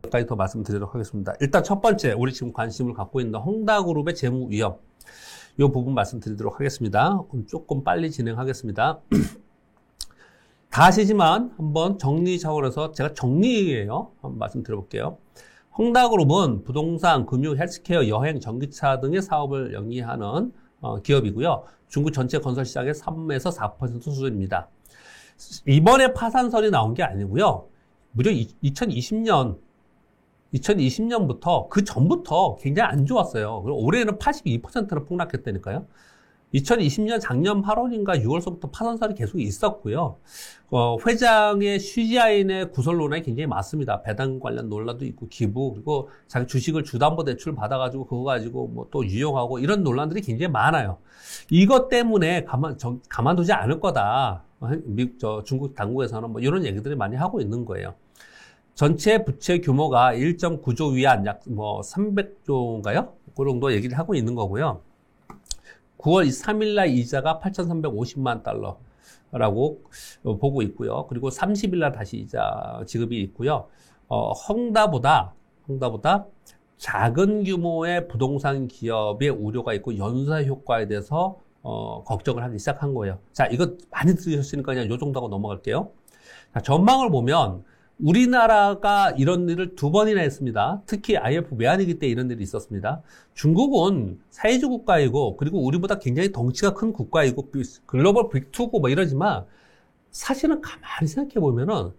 몇 가지 더 말씀드리도록 하겠습니다. 일단 첫 번째, 우리 지금 관심을 갖고 있는 헝다그룹의 재무 위험. 이 부분 말씀드리도록 하겠습니다. 조금 빨리 진행하겠습니다. 다 아시지만 한번 정리 차원에서 제가 정리예요. 한번 말씀드려볼게요. 헝다그룹은 부동산, 금융, 헬스케어, 여행, 전기차 등의 사업을 영위하는 기업이고요. 중국 전체 건설 시장의 3에서 4% 수준입니다. 이번에 파산설이 나온 게 아니고요. 무려 2020년부터 그 전부터 굉장히 안 좋았어요. 그리고 올해는 82%로 폭락했다니까요. 2020년 작년 8월인가 6월서부터 파산설이 계속 있었고요. 회장의 쉬지아인의 구설 논란이 굉장히 많습니다. 배당 관련 논란도 있고 기부, 그리고 자기 주식을 주담보대출 받아가지고 그거 가지고 뭐 또 유용하고 이런 논란들이 굉장히 많아요. 이것 때문에 가만두지 않을 거다. 중국 당국에서는 뭐 이런 얘기들이 많이 하고 있는 거예요. 전체 부채 규모가 1.9조 위안, 약 300조인가요? 그 정도 얘기를 하고 있는 거고요. 9월 3일 날 이자가 8,350만 달러라고 보고 있고요. 그리고 30일 날 다시 이자 지급이 있고요. 헝다보다 작은 규모의 부동산 기업의 우려가 있고 연쇄 효과에 대해서 걱정을 하기 시작한 거예요. 자, 이거 많이 들으셨으니까 그냥 요 정도 하고 넘어갈게요. 자, 전망을 보면 우리나라가 이런 일을 2번이나 했습니다. 특히 IMF 외환위기 때 이런 일이 있었습니다. 중국은 사회주 국가이고, 그리고 우리보다 굉장히 덩치가 큰 국가이고, 글로벌 빅2고 뭐 이러지만, 사실은 가만히 생각해 보면은,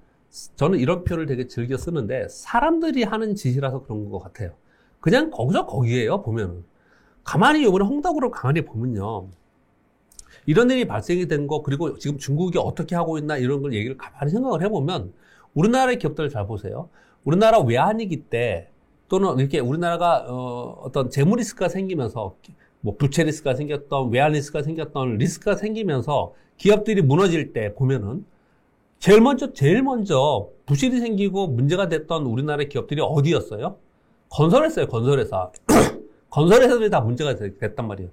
저는 이런 표현을 되게 즐겨 쓰는데, 사람들이 하는 짓이라서 그런 것 같아요. 그냥 거기서 거기에요, 보면은. 가만히 이번에 헝다그룹을 가만히 보면요. 이런 일이 발생이 된 거, 그리고 지금 중국이 어떻게 하고 있나 이런 걸 얘기를 가만히 생각을 해보면, 우리나라의 기업들을 잘 보세요. 우리나라 외환위기 때 또는 이렇게 우리나라가 어떤 재무 리스크가 생기면서 뭐 부채 리스크가 생겼던 외환 리스크가 생겼던 리스크가 생기면서 기업들이 무너질 때 보면은 제일 먼저 부실이 생기고 문제가 됐던 우리나라의 기업들이 어디였어요? 건설회사예요. 건설회사. 건설회사들이 다 문제가 됐단 말이에요.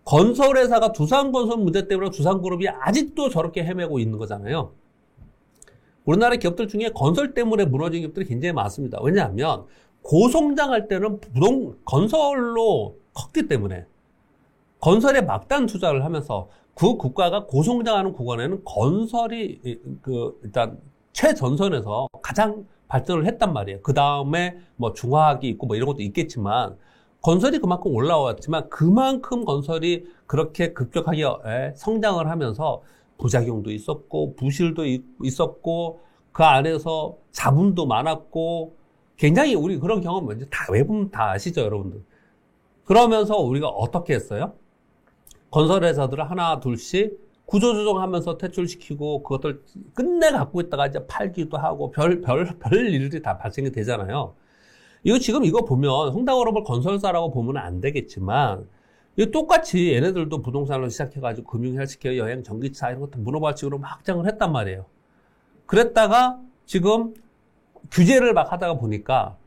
건설회사가 두산건설 문제 때문에 두산그룹이 아직도 저렇게 헤매고 있는 거잖아요. 우리나라 기업들 중에 건설 때문에 무너진 기업들이 굉장히 많습니다. 왜냐하면 고성장할 때는 건설로 컸기 때문에 건설에 막단 투자를 하면서 그 국가가 고성장하는 구간에는 건설이 일단 최전선에서 가장 발전을 했단 말이에요. 그 다음에 뭐 중화학이 있고 뭐 이런 것도 있겠지만 건설이 그만큼 올라왔지만 그만큼 건설이 그렇게 급격하게 성장을 하면서 부작용도 있었고 부실도 있었고 그 안에서 자본도 많았고 굉장히 우리 그런 경험 먼저 다 외부면 다 아시죠, 여러분들. 그러면서 우리가 어떻게 했어요? 건설회사들을 하나 둘씩 구조조정하면서 퇴출시키고 그것들 끝내 갖고 있다가 이제 팔기도 하고 별 일들이 다 발생이 되잖아요. 이거 보면 헝다그룹을 건설사라고 보면 안 되겠지만 이거 똑같이 얘네들도 부동산을 시작해가지고 금융, 헬스케어, 여행, 전기차 이런 것도 문어발식으로 막 확장을 했단 말이에요. 그랬다가 지금 규제를 막 하다가 보니까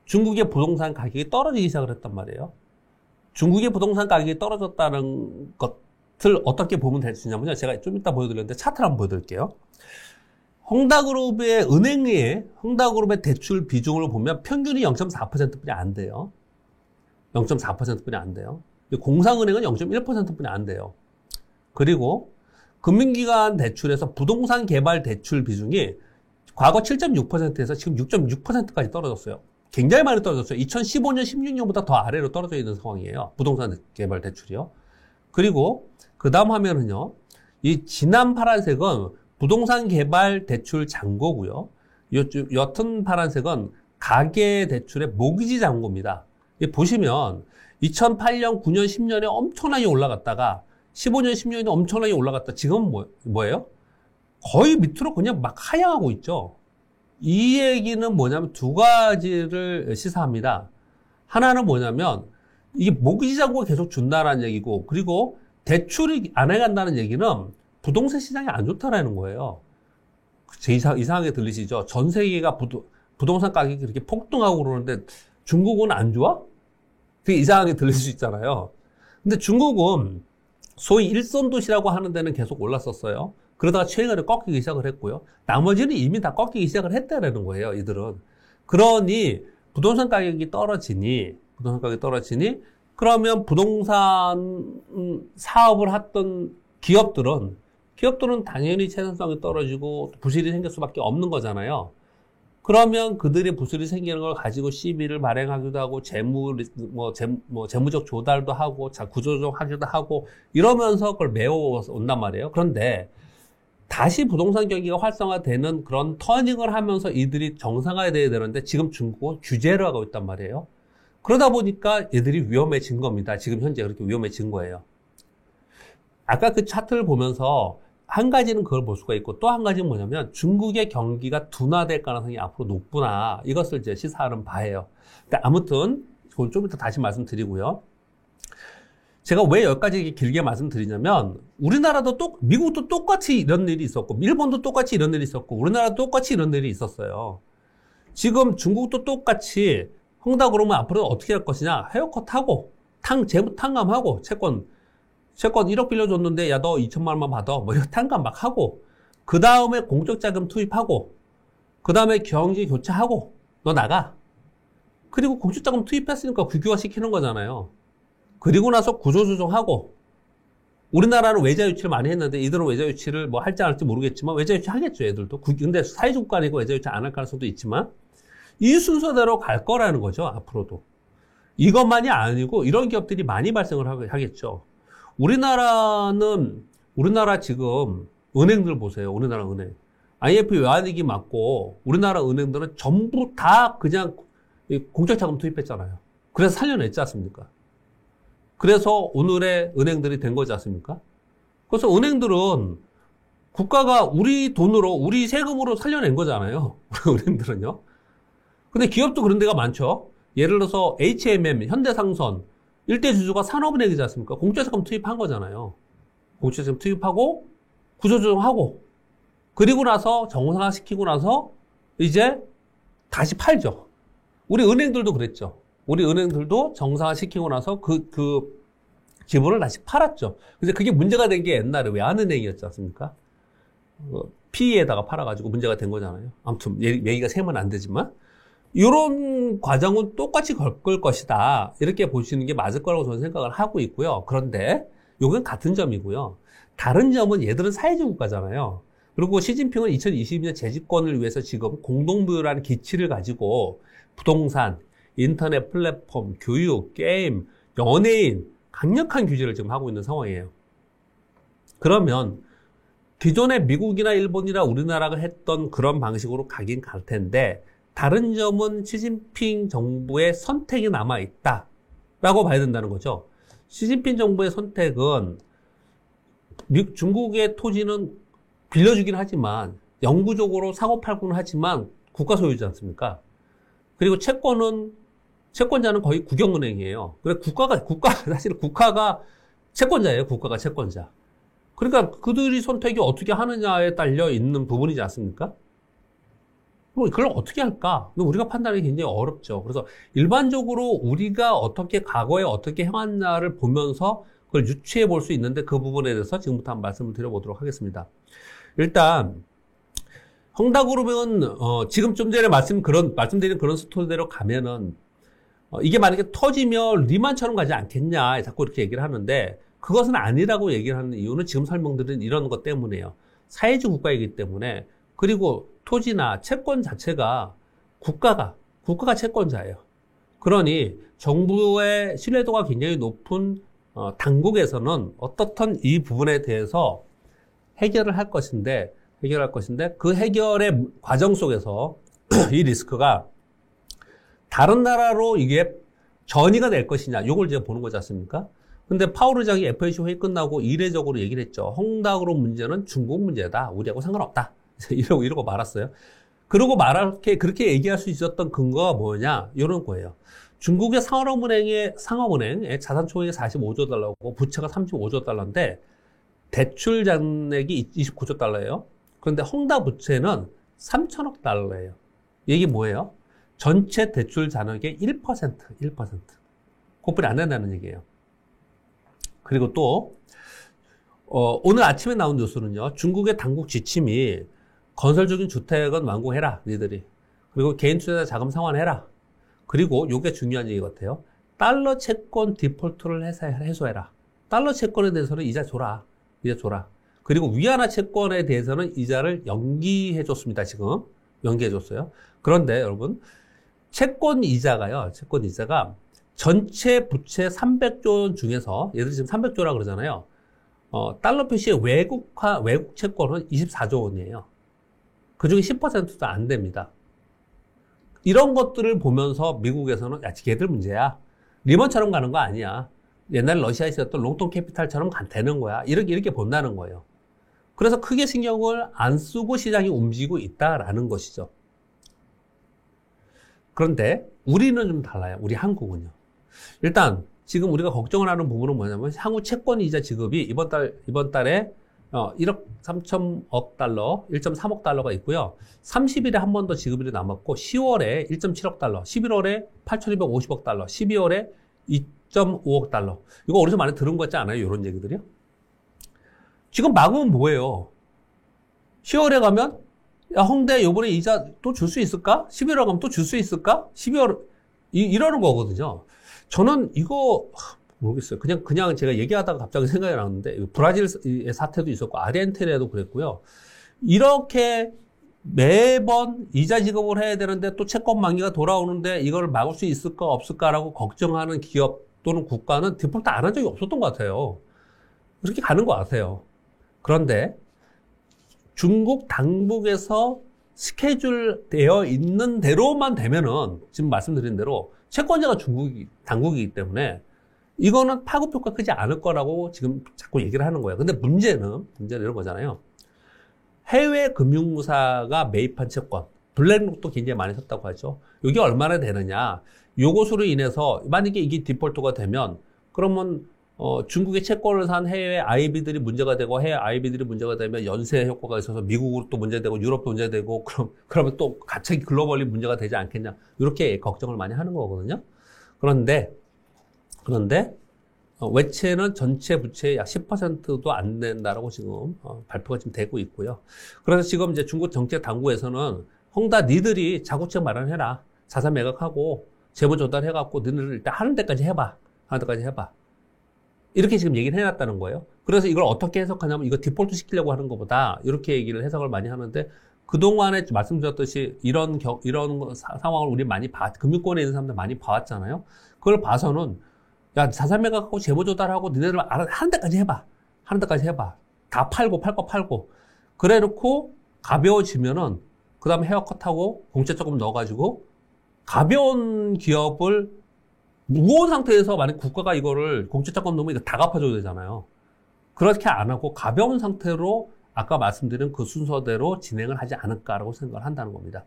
중국의 부동산 가격이 떨어지기 시작을 했단 말이에요. 중국의 부동산 가격이 떨어졌다는 것을 어떻게 보면 될 수 있냐면요. 제가 좀 이따 보여드렸는데 차트를 한번 보여드릴게요. 헝다그룹의 헝다그룹의 대출 비중을 보면 평균이 0.4%뿐이 안 돼요. 0.4%뿐이 안 돼요. 공상은행은 0.1%뿐이 안 돼요. 그리고 금융기관 대출에서 부동산 개발 대출 비중이 과거 7.6%에서 지금 6.6%까지 떨어졌어요. 굉장히 많이 떨어졌어요. 2015년, 16년보다 더 아래로 떨어져 있는 상황이에요. 부동산 개발 대출이요. 그리고 그 다음 화면은요. 이 진한 파란색은 부동산 개발 대출 잔고고요. 옅은 파란색은 가계 대출의 모기지 잔고입니다. 보시면 2008년, 9년, 10년에 엄청나게 올라갔다가 15년, 10년에 엄청나게 올라갔다. 지금은 뭐예요? 거의 밑으로 그냥 막 하향하고 있죠. 이 얘기는 뭐냐면 두 가지를 시사합니다. 하나는 뭐냐면 이게 모기지 잔고가 계속 준다는 얘기고 그리고 대출이 안 해간다는 얘기는 부동산 시장이 안 좋다라는 거예요. 이상하게 들리시죠? 전 세계가 부동산 가격이 그렇게 폭등하고 그러는데 중국은 안 좋아? 되게 이상하게 들릴 수 있잖아요. 근데 중국은 소위 일선도시라고 하는 데는 계속 올랐었어요. 그러다가 최근에 꺾이기 시작을 했고요. 나머지는 이미 다 꺾이기 시작을 했다라는 거예요, 이들은. 그러니 부동산 가격이 떨어지니, 그러면 부동산 사업을 했던 기업들은 당연히 생산성이 떨어지고 부실이 생길 수밖에 없는 거잖아요. 그러면 그들이 부실이 생기는 걸 가지고 시비를 발행하기도 하고 재무적 조달도 하고 구조조정하기도 하고 이러면서 그걸 메워온단 말이에요. 그런데 다시 부동산 경기가 활성화되는 그런 터닝을 하면서 이들이 정상화돼야 되는데 지금 중국은 규제를 하고 있단 말이에요. 그러다 보니까 얘들이 위험해진 겁니다. 지금 현재 그렇게 위험해진 거예요. 아까 그 차트를 보면서 한 가지는 그걸 볼 수가 있고 또 한 가지는 뭐냐면 중국의 경기가 둔화될 가능성이 앞으로 높구나. 이것을 이제 시사하는 바예요. 근데 아무튼 그건 좀 이따 다시 말씀드리고요. 제가 왜 여기까지 길게 말씀드리냐면 우리나라도 미국도 똑같이 이런 일이 있었고 일본도 똑같이 이런 일이 있었고 우리나라도 똑같이 이런 일이 있었어요. 지금 중국도 똑같이 헝다 그러면 앞으로 어떻게 할 것이냐. 헤어컷하고 재무 탕감하고 채권 1억 빌려줬는데 야 너 2천만 원만 받아. 뭐 이거 탕감 막 하고 그 다음에 공적 자금 투입하고 그 다음에 경지 교체하고 너 나가. 그리고 공적 자금 투입했으니까 국유화 시키는 거잖아요. 그리고 나서 구조조정하고 우리나라는 외자 유치를 많이 했는데 이들은 외자 유치를 뭐 할지 안 할지 모르겠지만 외자 유치 하겠죠, 애들도. 근데 사회주의 국가니까 외자 유치 안 할 가능성도 있지만 이 순서대로 갈 거라는 거죠, 앞으로도. 이것만이 아니고 이런 기업들이 많이 발생을 하겠죠. 우리나라 지금 은행들 보세요. 우리나라 은행. IMF 외환위기 맞고 우리나라 은행들은 전부 다 그냥 공적 자금 투입했잖아요. 그래서 살려냈지 않습니까? 그래서 오늘의 은행들이 된 거지 않습니까? 그래서 은행들은 국가가 우리 돈으로, 우리 세금으로 살려낸 거잖아요. 은행들은요. 근데 기업도 그런 데가 많죠. 예를 들어서 HMM, 현대상선, 일대 주주가 산업은행이지 않습니까? 공적자금 투입한 거잖아요. 공적자금 투입하고 구조조정하고 그리고 나서 정상화시키고 나서 이제 다시 팔죠. 우리 은행들도 그랬죠. 우리 은행들도 정상화시키고 나서 그 지분을 다시 팔았죠. 근데 그게 문제가 된 게 옛날에 외환은행이었지 않습니까? PE에다가 팔아가지고 문제가 된 거잖아요. 아무튼 얘기가 세면 안 되지만 이런 과정은 똑같이 겪을 것이다. 이렇게 보시는 게 맞을 거라고 저는 생각을 하고 있고요. 그런데 이건 같은 점이고요. 다른 점은 얘들은 사회주의 국가잖아요. 그리고 시진핑은 2022년 재집권을 위해서 지금 공동부유라는 기치를 가지고 부동산, 인터넷 플랫폼, 교육, 게임, 연예인 강력한 규제를 지금 하고 있는 상황이에요. 그러면 기존에 미국이나 일본이나 우리나라가 했던 그런 방식으로 가긴 갈 텐데 다른 점은 시진핑 정부의 선택이 남아있다라고 봐야 된다는 거죠. 시진핑 정부의 선택은 중국의 토지는 빌려주긴 하지만 영구적으로 사고팔고는 하지만 국가 소유지 않습니까? 그리고 채권자는 거의 국영은행이에요. 그래 사실 국가가 채권자예요. 국가가 채권자. 그러니까 그들이 선택이 어떻게 하느냐에 딸려 있는 부분이지 않습니까? 그걸 어떻게 할까? 우리가 판단하기 굉장히 어렵죠. 그래서 일반적으로 우리가 과거에 어떻게 해왔냐를 보면서 그걸 유추해 볼 수 있는데 그 부분에 대해서 지금부터 한번 말씀을 드려보도록 하겠습니다. 일단 헝다그룹은 지금 좀 전에 말씀드린 그런 스토리대로 가면은 이게 만약에 터지면 리만처럼 가지 않겠냐 자꾸 이렇게 얘기를 하는데 그것은 아니라고 얘기를 하는 이유는 지금 설명드린 이런 것 때문이에요. 사회주의 국가이기 때문에 그리고 토지나 채권 자체가 국가가 채권자예요. 그러니 정부의 신뢰도가 굉장히 높은 당국에서는 어떻든 이 부분에 대해서 해결을 할 것인데 그 해결의 과정 속에서 이 리스크가 다른 나라로 이게 전이가 될 것이냐 요걸 제가 보는 거지 않습니까? 근데 파월 의장이 FOMC 회의 끝나고 이례적으로 얘기를 했죠. 헝다그룹 문제는 중국 문제다. 우리하고 상관없다. 이러고 말았어요. 그러고 그렇게 얘기할 수 있었던 근거가 뭐냐? 이런 거예요. 중국의 상업은행의 자산 총액이 45조 달러고 부채가 35조 달러인데 대출 잔액이 29조 달러예요. 그런데 헝다 부채는 3천억 달러예요. 이게 뭐예요? 전체 대출 잔액의 1%. 그것뿐이 안 된다는 얘기예요. 그리고 또 오늘 아침에 나온 뉴스는요. 중국의 당국 지침이 건설적인 주택은 완공해라. 니들이. 그리고 개인 투자자 자금 상환해라. 그리고 요게 중요한 얘기 같아요. 달러 채권 디폴트를 해소해라. 달러 채권에 대해서는 이자 줘라. 이자 줘라. 그리고 위안화 채권에 대해서는 이자를 연기해줬습니다. 지금 연기해줬어요. 그런데 여러분 채권 이자가 전체 부채 300조 원 중에서 얘들 지금 300조라 그러잖아요. 달러 표시의 외국 채권은 24조 원이에요. 그 중에 10%도 안 됩니다. 이런 것들을 보면서 미국에서는 야, 걔들 문제야. 리먼처럼 가는 거 아니야. 옛날 러시아에 있었던 롱통 캐피탈처럼 되는 거야. 이렇게 본다는 거예요. 그래서 크게 신경을 안 쓰고 시장이 움직이고 있다라는 것이죠. 그런데 우리는 좀 달라요. 우리 한국은요. 일단 지금 우리가 걱정을 하는 부분은 뭐냐면 향후 채권 이자 지급이 이번 달에 1억 3천억 달러, 1.3억 달러가 있고요. 30일에 한 번 더 지급일이 남았고 10월에 1.7억 달러, 11월에 8,250억 달러, 12월에 2.5억 달러. 이거 어디서 많이 들은 거 같지 않아요? 이런 얘기들이요. 지금 막으면 뭐예요? 10월에 가면 야, 홍대 요번에 이자 또 줄 수 있을까? 11월에 가면 또 줄 수 있을까? 12월 이러는 거거든요. 저는 이거 모르겠어요. 그냥 제가 얘기하다가 갑자기 생각이 났는데 브라질의 사태도 있었고 아르헨티나에도 그랬고요. 이렇게 매번 이자 지급을 해야 되는데 또 채권 만기가 돌아오는데 이걸 막을 수 있을까 없을까라고 걱정하는 기업 또는 국가는 디폴트 안 한 적이 없었던 것 같아요. 그렇게 가는 것 같아요. 그런데 중국 당국에서 스케줄 되어 있는 대로만 되면은 지금 말씀드린 대로 채권자가 당국이기 때문에 이거는 파급 효과 크지 않을 거라고 지금 자꾸 얘기를 하는 거예요. 근데 문제는 이런 거잖아요. 해외 금융사가 매입한 채권, 블랙록도 굉장히 많이 샀다고 하죠. 이게 얼마나 되느냐. 요것으로 인해서 만약에 이게 디폴트가 되면 그러면 중국의 채권을 산 해외 IB들이 문제가 되고 해외 IB들이 문제가 되면 연쇄 효과가 있어서 미국으로 또 문제되고 유럽도 문제되고 그러면 또 갑자기 글로벌리 문제가 되지 않겠냐. 이렇게 걱정을 많이 하는 거거든요. 그런데 외채는 전체 부채의 약 10%도 안 된다라고 지금 발표가 지금 되고 있고요. 그래서 지금 이제 중국 정책 당국에서는 홍다 니들이 자구책 마련해라. 자산 매각하고 재무 조달해갖고 너희들 일단 하는 데까지 해봐. 이렇게 지금 얘기를 해놨다는 거예요. 그래서 이걸 어떻게 해석하냐면 이거 디폴트 시키려고 하는 것보다 이렇게 얘기를 해석을 많이 하는데 그동안에 말씀드렸듯이 이런 상황을 우리 많이 금융권에 있는 사람들 많이 봐왔잖아요. 그걸 봐서는 야, 자산 매각하고 재무 조달하고 너네들 하는 데까지 해봐. 다 팔고. 그래 놓고 가벼워지면은 그 다음에 헤어컷하고 공채 조금 넣어가지고 가벼운 기업을 무거운 상태에서 만약 국가가 이거를 공채 조금 넣으면 이거 다 갚아줘야 되잖아요. 그렇게 안 하고 가벼운 상태로 아까 말씀드린 그 순서대로 진행을 하지 않을까라고 생각을 한다는 겁니다.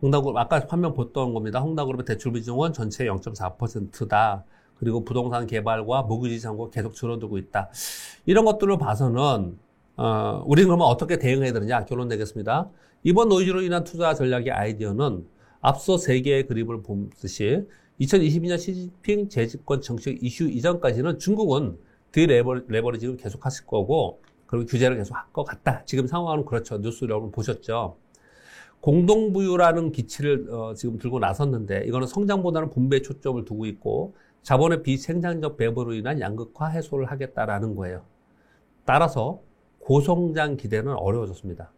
홍다그룹, 아까 화면 봤던 겁니다. 홍다그룹의 대출 비중은 전체 0.4%다. 그리고 부동산 개발과 모기지 잔고가 계속 줄어들고 있다. 이런 것들을 봐서는, 우리는 그러면 어떻게 대응해야 되느냐? 결론 내겠습니다. 이번 노이즈로 인한 투자 전략의 아이디어는 앞서 세 개의 그림을 보듯이 2022년 시진핑 재집권 정책 이슈 이전까지는 중국은 디레버리징을 계속 하실 거고, 그리고 규제를 계속 할 것 같다. 지금 상황은 그렇죠. 뉴스 여러분 보셨죠? 공동부유라는 기치를 지금 들고 나섰는데 이거는 성장보다는 분배에 초점을 두고 있고 자본의 비생산적 배분으로 인한 양극화 해소를 하겠다라는 거예요. 따라서 고성장 기대는 어려워졌습니다.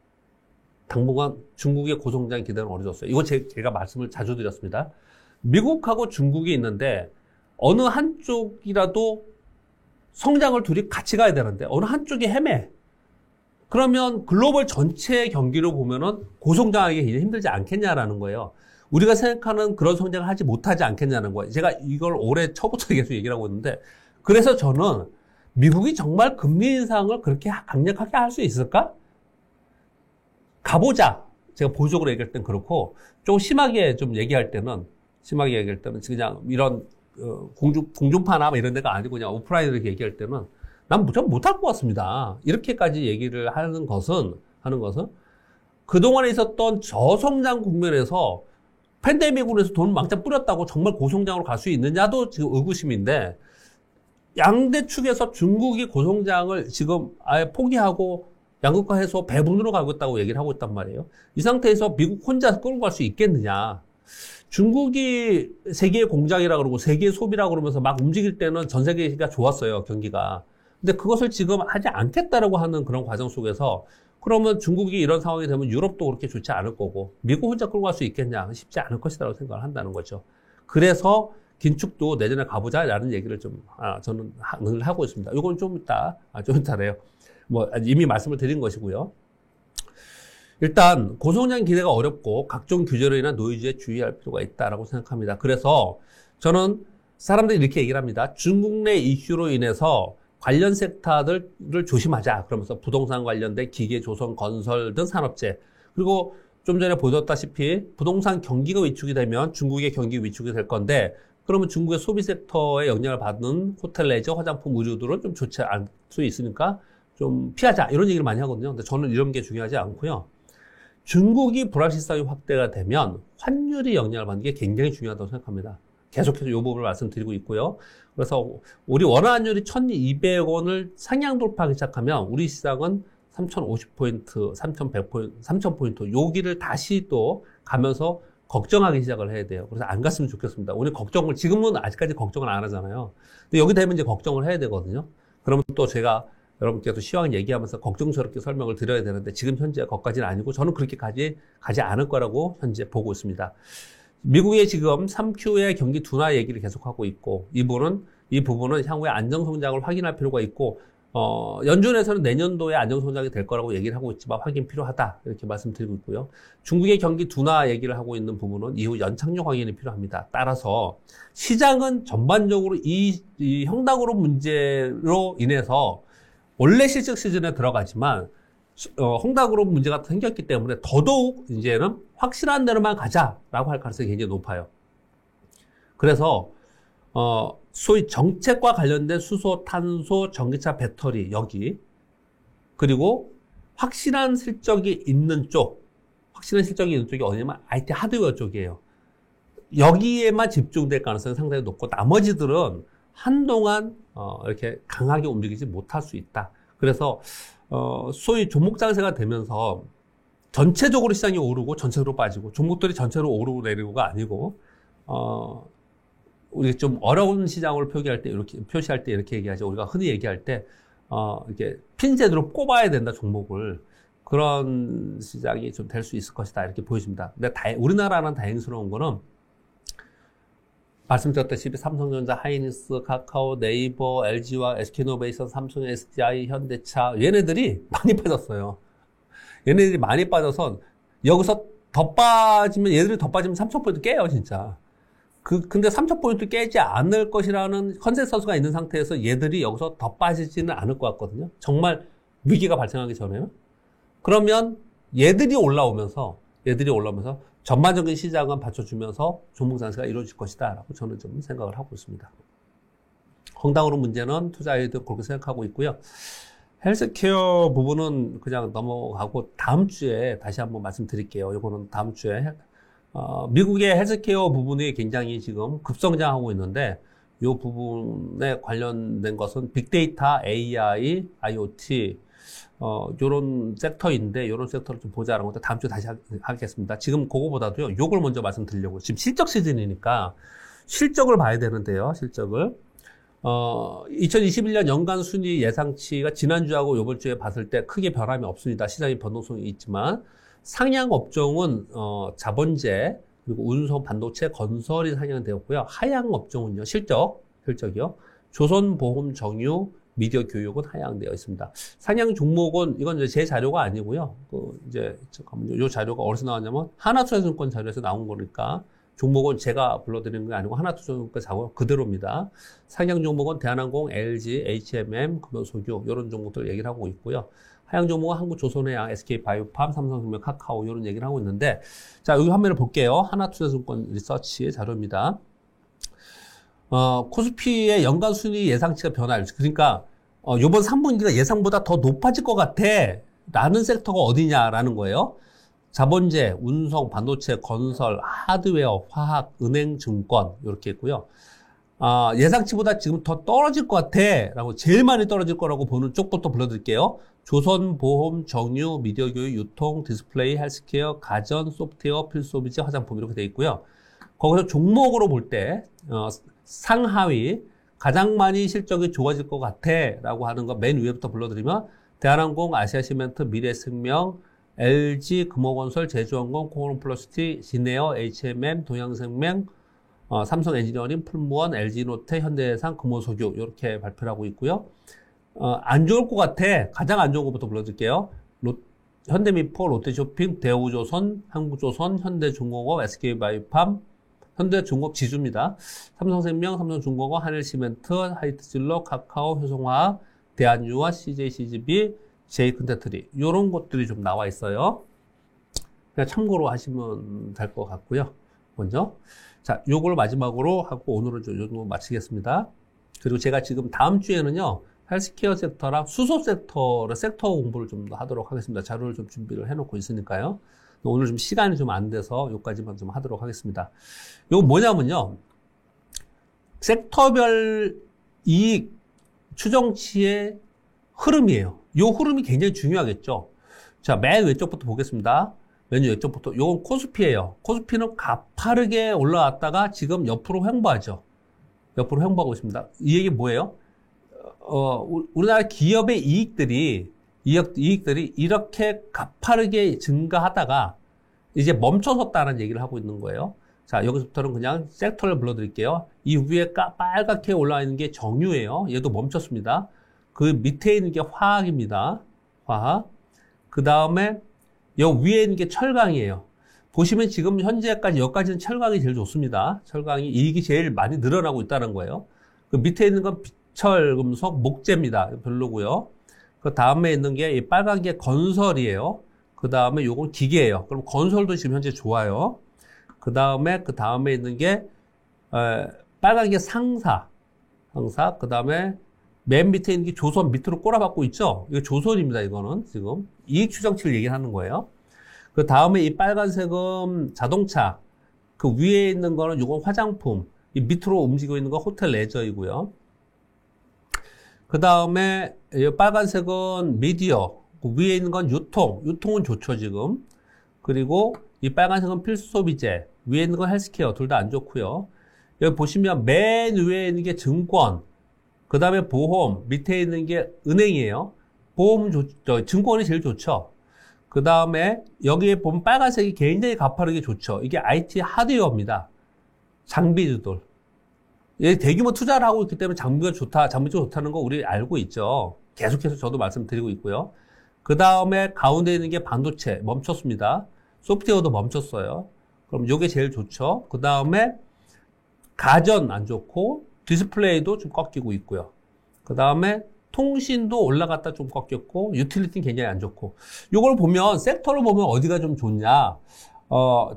당분간 중국의 고성장 기대는 어려워졌어요. 이거 제가 말씀을 자주 드렸습니다. 미국하고 중국이 있는데 어느 한쪽이라도 성장을 둘이 같이 가야 되는데 어느 한쪽이 헤매. 그러면 글로벌 전체의 경기를 보면은 고성장하기 굉장히 힘들지 않겠냐라는 거예요. 우리가 생각하는 그런 성장을 하지 못하지 않겠냐는 거예요. 제가 이걸 올해 초부터 계속 얘기를 하고 있는데 그래서 저는 미국이 정말 금리 인상을 그렇게 강력하게 할 수 있을까? 가보자. 제가 보수적으로 얘기할 땐 그렇고 좀 심하게 얘기할 때는 그냥 이런 공중파나 이런 데가 아니고 그냥 오프라인으로 이렇게 얘기할 때는 난 무조건 못할 것 같습니다. 이렇게까지 얘기를 하는 것은 그동안에 있었던 저성장 국면에서 팬데믹으로 해서 돈 망쳐 뿌렸다고 정말 고성장으로 갈 수 있느냐도 지금 의구심인데 양대 축에서 중국이 고성장을 지금 아예 포기하고 양극화해서 배분으로 가고 있다고 얘기를 하고 있단 말이에요. 이 상태에서 미국 혼자 끌고 갈 수 있겠느냐. 중국이 세계의 공장이라 그러고 세계의 소비라 그러면서 막 움직일 때는 전 세계가 좋았어요, 경기가. 근데 그것을 지금 하지 않겠다라고 하는 그런 과정 속에서 그러면 중국이 이런 상황이 되면 유럽도 그렇게 좋지 않을 거고 미국 혼자 끌고 갈 수 있겠냐? 쉽지 않을 것이라고 생각을 한다는 거죠. 그래서 긴축도 내년에 가보자라는 얘기를 저는 늘 하고 있습니다. 이건 좀 이따래요. 뭐 이미 말씀을 드린 것이고요. 일단 고성장 기대가 어렵고 각종 규제로 인한 노이즈에 주의할 필요가 있다라고 생각합니다. 그래서 저는 사람들이 이렇게 얘기를 합니다. 중국 내 이슈로 인해서 관련 섹터들을 조심하자. 그러면서 부동산 관련된 기계, 조선, 건설 등 산업재. 그리고 좀 전에 보셨다시피 부동산 경기가 위축이 되면 중국의 경기 위축이 될 건데 그러면 중국의 소비 섹터에 영향을 받는 호텔 레저, 화장품, 의류들은 좀 좋지 않을 수 있으니까 좀 피하자. 이런 얘기를 많이 하거든요. 근데 저는 이런 게 중요하지 않고요. 중국이 불확실성이 확대가 되면 환율이 영향을 받는 게 굉장히 중요하다고 생각합니다. 계속해서 이 부분을 말씀드리고 있고요. 그래서 우리 원화환율이 1,200원을 상향 돌파하기 시작하면 우리 시장은 3,050포인트, 3,100포인트, 3,000포인트 여기를 다시 또 가면서 걱정하기 시작을 해야 돼요. 그래서 안 갔으면 좋겠습니다. 오늘 걱정을 지금은 아직까지 걱정을 안 하잖아요. 근데 여기 되면 이제 걱정을 해야 되거든요. 그러면 또 제가 여러분께도 시황 얘기하면서 걱정스럽게 설명을 드려야 되는데 지금 현재 거기까지는 아니고 저는 그렇게까지 가지 않을 거라고 현재 보고 있습니다. 미국의 지금 3Q의 경기 둔화 얘기를 계속하고 있고 이 부분은 향후에 안정성장을 확인할 필요가 있고 연준에서는 내년도에 안정성장이 될 거라고 얘기를 하고 있지만 확인 필요하다 이렇게 말씀드리고 있고요. 중국의 경기 둔화 얘기를 하고 있는 부분은 이후 연착륙 확인이 필요합니다. 따라서 시장은 전반적으로 이 형단그룹 문제로 인해서 원래 실적 시즌에 들어가지만 홍다그룹 문제가 생겼기 때문에 더더욱 이제는 확실한 대로만 가자라고 할 가능성이 굉장히 높아요. 그래서 소위 정책과 관련된 수소, 탄소, 전기차, 배터리 여기 그리고 확실한 실적이 있는 쪽이 어디냐면 IT 하드웨어 쪽이에요. 여기에만 집중될 가능성이 상당히 높고 나머지들은 한동안 이렇게 강하게 움직이지 못할 수 있다. 그래서 소위 종목 장세가 되면서 전체적으로 시장이 오르고 전체로 빠지고 종목들이 전체로 오르고 내리고가 아니고 우리 좀 어려운 시장을 표시할 때 이렇게 얘기하죠. 우리가 흔히 얘기할 때 이렇게 핀셋으로 꼽아야 된다 종목을. 그런 시장이 좀 될 수 있을 것이다 이렇게 보여집니다. 근데 우리나라는 다행스러운 거는 말씀드렸다시피 삼성전자, 하이닉스, 카카오, 네이버, LG와 SK이노베이션, 삼성, SDI, 현대차 얘네들이 많이 빠졌어요. 얘네들이 많이 빠져서 여기서 얘들이 더 빠지면 3,000포인트 깨요 진짜. 근데 3,000포인트 깨지 않을 것이라는 컨센서스가 있는 상태에서 얘들이 여기서 더 빠지지는 않을 것 같거든요. 정말 위기가 발생하기 전에는. 그러면 얘들이 올라오면서 전반적인 시장은 받쳐주면서 종목 장세가 이루어질 것이다 라고 저는 좀 생각을 하고 있습니다. 홍당으로 문제는 투자자들도 그렇게 생각하고 있고요. 헬스케어 부분은 그냥 넘어가고 다음 주에 다시 한번 말씀드릴게요. 이거는 다음 주에 미국의 헬스케어 부분이 굉장히 지금 급성장하고 있는데 이 부분에 관련된 것은 빅데이터, AI, IoT 요런 섹터인데 요런 섹터를 좀 보자라는 것도 다음 주에 다시 하겠습니다. 지금 그거보다도요. 요걸 먼저 말씀드리려고. 지금 실적 시즌이니까 실적을 봐야 되는데요. 실적을 2021년 연간 순위 예상치가 지난주하고 요번 주에 봤을 때 크게 변함이 없습니다. 시장의 변동성이 있지만 상향 업종은 자본재 그리고 운송, 반도체, 건설이 상향되었고요. 하향 업종은요. 실적이요. 조선, 보험, 정유, 미디어 교육은 하향되어 있습니다. 상향 종목은 이건 이제 제 자료가 아니고요. 잠깐만요. 이 자료가 어디서 나왔냐면 하나투자증권 자료에서 나온 거니까 종목은 제가 불러드리는 게 아니고 하나투자증권 자료 그대로입니다. 상향 종목은 대한항공, LG, HMM, 금연소유 이런 종목들 얘기를 하고 있고요. 하향 종목은 한국조선해양, SK바이오팜, 삼성생명, 카카오 이런 얘기를 하고 있는데 자 여기 화면을 볼게요. 하나투자증권 리서치 자료입니다. 코스피의 연간 순위 예상치가 그러니까 요번 3분기가 예상보다 더 높아질 것 같아 라는 섹터가 어디냐라는 거예요. 자본재, 운송, 반도체, 건설, 하드웨어, 화학, 은행, 증권 이렇게 있고요. 예상치보다 지금 더 떨어질 것 같아 라고 제일 많이 떨어질 거라고 보는 쪽부터 불러드릴게요. 조선, 보험, 정유, 미디어 교육, 유통, 디스플레이, 헬스케어, 가전, 소프트웨어, 필수소비재, 화장품 이렇게 돼 있고요. 거기서 종목으로 볼 때, 상하위, 가장 많이 실적이 좋아질 것 같아. 라고 하는 거 맨 위에부터 불러드리면, 대한항공, 아시아시멘트, 미래생명, LG, 금호건설, 제주항공, 코오롱플러시티, 진에어, HMM, 동양생명, 삼성엔지니어링, 풀무원, LG노태, 현대해상, 금호석유 이렇게 발표를 하고 있고요. 안 좋을 것 같아. 가장 안 좋은 것부터 불러드릴게요. 현대미포, 롯데쇼핑, 대우조선, 한국조선, 현대중공업, SK바이오팜, 현대중공업 지주입니다. 삼성생명, 삼성중공업, 하늘시멘트, 하이트질러, 카카오, 효성화학, 대한유화, CJCGB, 제이컨텐트리 이런 것들이 좀 나와 있어요. 그냥 참고로 하시면 될 것 같고요. 먼저 자, 요걸 마지막으로 하고 오늘은 요 정도 마치겠습니다. 그리고 제가 지금 다음 주에는요, 헬스케어 섹터랑 수소 섹터를 섹터 공부를 좀 더 하도록 하겠습니다. 자료를 좀 준비를 해놓고 있으니까요. 오늘 좀 시간이 좀 안 돼서 요까지만 좀 하도록 하겠습니다. 요거 뭐냐면요, 섹터별 이익 추정치의 흐름이에요. 요 흐름이 굉장히 중요하겠죠. 자, 맨 왼쪽부터 보겠습니다. 맨 왼쪽부터. 요건 코스피예요. 코스피는 가파르게 올라왔다가 지금 옆으로 횡보하죠. 옆으로 횡보하고 있습니다. 이 얘기 뭐예요? 우리나라 기업의 이익들이 이렇게 가파르게 증가하다가 이제 멈춰섰다는 얘기를 하고 있는 거예요. 자, 여기서부터는 그냥 섹터를 불러드릴게요. 이 위에 빨갛게 올라와 있는 게 정유예요. 얘도 멈췄습니다. 그 밑에 있는 게 화학입니다. 화학. 그 다음에 여 위에 있는 게 철강이에요. 보시면 지금 현재까지 여기까지는 철강이 제일 좋습니다. 철강이 이익이 제일 많이 늘어나고 있다는 거예요. 그 밑에 있는 건 비철, 금속, 목재입니다. 별로고요. 그 다음에 있는 게 이 빨간 게 건설이에요. 그 다음에 요건 기계예요. 그럼 건설도 지금 현재 좋아요. 그 다음에 있는 게 빨간 게 상사. 그 다음에 맨 밑에 있는 게 조선 밑으로 꼬라박고 있죠? 이거 조선입니다, 이거는. 지금. 이익 추정치를 얘기하는 거예요. 그 다음에 이 빨간색은 자동차. 그 위에 있는 거는 이건 화장품. 이 밑으로 움직이고 있는 건 호텔 레저이고요. 그 다음에 이 빨간색은 미디어. 그 위에 있는 건 유통. 유통은 좋죠, 지금. 그리고 이 빨간색은 필수 소비재. 위에 있는 건 헬스케어. 둘 다 안 좋고요. 여기 보시면 맨 위에 있는 게 증권. 그 다음에 보험, 밑에 있는 게 은행이에요. 보험은 증권이 제일 좋죠. 그 다음에 여기에 보면 빨간색이 굉장히 가파르게 좋죠. 이게 IT 하드웨어입니다. 장비주들. 얘 대규모 투자를 하고 있기 때문에 장비가 좋다는 거 우리 알고 있죠. 계속해서 저도 말씀드리고 있고요. 그 다음에 가운데 있는 게 반도체 멈췄습니다. 소프트웨어도 멈췄어요. 그럼 이게 제일 좋죠. 그 다음에 가전 안 좋고, 디스플레이도 좀 꺾이고 있고요. 그 다음에 통신도 올라갔다 좀 꺾였고, 유틸리티는 굉장히 안 좋고. 요걸 보면, 섹터를 보면 어디가 좀 좋냐.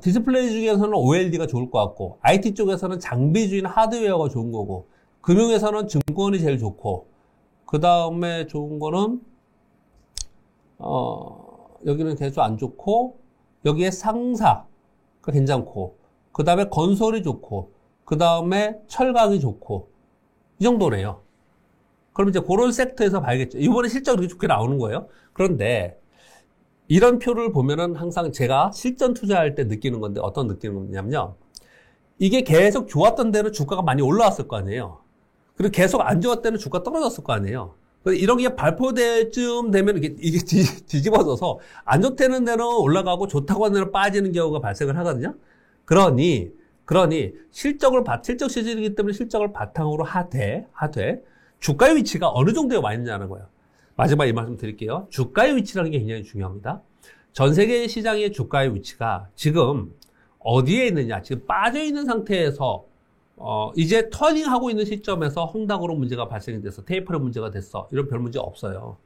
디스플레이 중에서는 OLED가 좋을 것 같고, IT 쪽에서는 장비주인 하드웨어가 좋은 거고, 금융에서는 증권이 제일 좋고, 그 다음에 좋은 거는, 여기는 계속 안 좋고, 여기에 상사가 괜찮고, 그 다음에 건설이 좋고, 그 다음에 철강이 좋고, 이 정도래요. 그럼 이제 그런 섹터에서 봐야겠죠. 이번에 실적이 그렇게 좋게 나오는 거예요. 그런데 이런 표를 보면은 항상 제가 실전 투자할 때 느끼는 건데 어떤 느낌이냐면요. 이게 계속 좋았던 데는 주가가 많이 올라왔을 거 아니에요. 그리고 계속 안 좋았을 때는 주가 떨어졌을 거 아니에요. 이런 게 발표될 쯤 되면 이게 뒤집어져서 안 좋다는 데는 올라가고 좋다고 하는 데는 빠지는 경우가 발생을 하거든요. 그러니 실적 시즌이기 때문에 실적을 바탕으로 하되 주가의 위치가 어느 정도에 와 있느냐는 거예요. 마지막 이 말씀 드릴게요. 주가의 위치라는 게 굉장히 중요합니다. 전 세계 시장의 주가의 위치가 지금 어디에 있느냐? 지금 빠져 있는 상태에서 이제 터닝하고 있는 시점에서 헝당으로 문제가 발생이 돼서 테이퍼로 문제가 됐어. 이런 별 문제 없어요.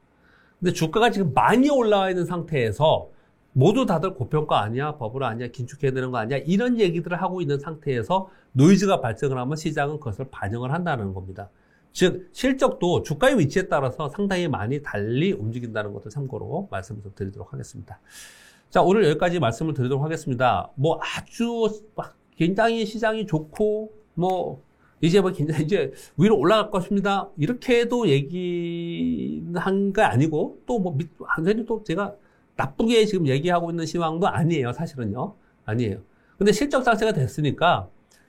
근데 주가가 지금 많이 올라와 있는 상태에서 모두 다들 고평가 아니야, 버블 아니야, 긴축해야 되는 거 아니야, 이런 얘기들을 하고 있는 상태에서 노이즈가 발생을 하면 시장은 그것을 반영을 한다는 겁니다. 즉 실적도 주가의 위치에 따라서 상당히 많이 달리 움직인다는 것을 참고로 말씀을 좀 드리도록 하겠습니다. 자, 오늘 여기까지 말씀을 드리도록 하겠습니다. 뭐 아주 굉장히 시장이 좋고 이제 굉장히 이제 위로 올라갈 것입니다. 이렇게도 얘기한 게 아니고 또 완전히 또 제가 나쁘게 지금 얘기하고 있는 시황도 아니에요, 사실은요. 아니에요. 근데 실적 상세가 됐으니까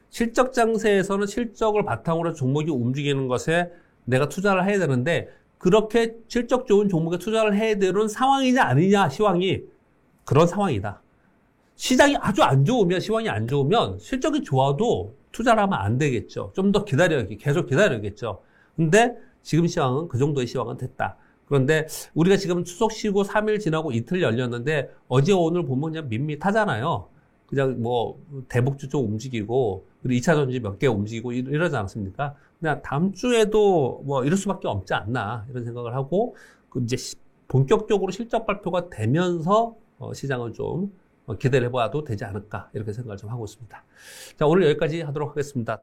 실적 장세에서는 실적을 바탕으로 종목이 움직이는 것에 내가 투자를 해야 되는데 그렇게 실적 좋은 종목에 투자를 해야 되는 상황이냐 아니냐 시황이 그런 상황이다. 시장이 아주 안 좋으면 시황이 안 좋으면 실적이 좋아도 투자를 하면 안 되겠죠. 좀 더 계속 기다려야겠죠. 근데 지금 시황은 그 정도의 시황은 됐다. 그런데 우리가 지금 추석 쉬고 3일 지나고 이틀 열렸는데 어제 오늘 보면 그냥 밋밋하잖아요. 그냥 뭐 대북주 쪽 움직이고 그리고 2차 전지 몇 개 움직이고 이러지 않습니까? 그냥 다음 주에도 뭐 이럴 수밖에 없지 않나 이런 생각을 하고 그 이제 본격적으로 실적 발표가 되면서 시장을 좀 기대를 해봐도 되지 않을까 이렇게 생각을 좀 하고 있습니다. 자, 오늘 여기까지 하도록 하겠습니다.